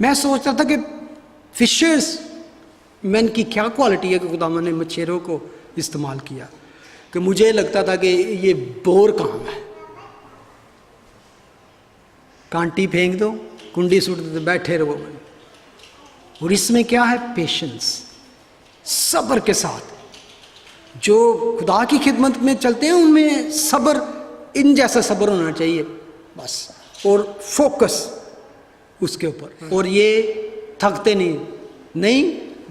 मैं सोचता था कि फिशर्स मैन की क्या क्वालिटी है कि खुदावन ने मछेरों को इस्तेमाल किया, कि मुझे लगता था कि ये बोर काम है, कांटी फेंक दो, कुंडी सुट दो, बैठे रहो। और इसमें क्या है? पेशेंस, सब्र के साथ। जो खुदा की खिदमत में चलते हैं उनमें सब्र, इन जैसा सब्र होना चाहिए बस, और फोकस उसके ऊपर। और ये थकते नहीं,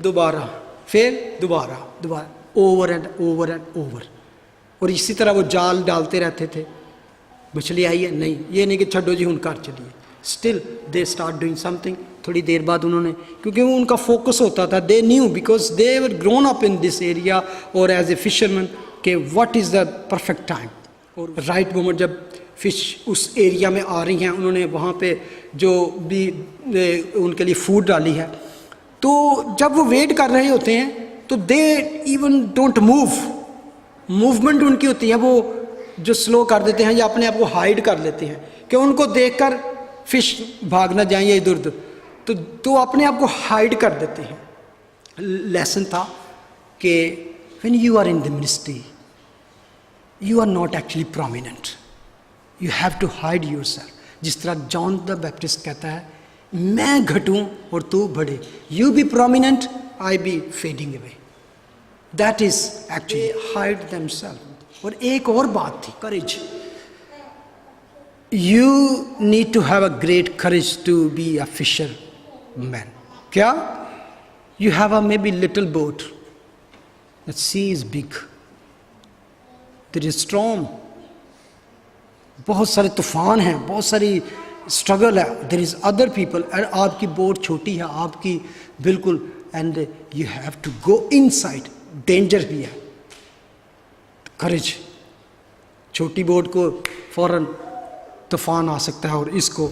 दोबारा, फिर दोबारा, over and over and over. और इसी तरह वो जाल डालते रहते थे। मछली आई है, नहीं, ये नहीं कि छड्डो जी हुन घर चलिए, still they start doing something. थोड़ी देर बाद उन्होंने, क्योंकि वो उनका फोकस होता था, they knew because they were grown up in this area और एज ए फिशरमैन के what is the perfect time. और राइट मोमेंट जब फिश उस एरिया में आ रही हैं, उन्होंने वहाँ पे जो भी उनके लिए फूड डाली है, तो जब वो वेट कर रहे होते हैं तो दे इवन डोंट मूवमेंट उनकी होती है, वो जो स्लो कर देते हैं या अपने आप को हाइड कर लेते हैं कि उनको देखकर फिश भाग ना जाए या इधर उधर, तो अपने आप को हाइड कर देते हैं। लेसन था कि when you are in the ministry you are not actually prominent, you have to hide yourself. जिस तरह जॉन द बैप्टिस्ट कहता है, मैं घटूं और तू बढ़े, you be prominent, I be fading away. That is actually hide themselves. और एक और बात थी, courage. You need to have a great courage to be a fisherman. क्या? You have a maybe little boat, the sea is big, there is storm, बहुत सारे तूफान हैं, बहुत सारी स्ट्रगल है, there is other people, and आपकी boat छोटी है, आपकी बिल्कुल, and you have to go inside, danger भी है। करेज, छोटी बोट को फौरन तूफान आ सकता है और इसको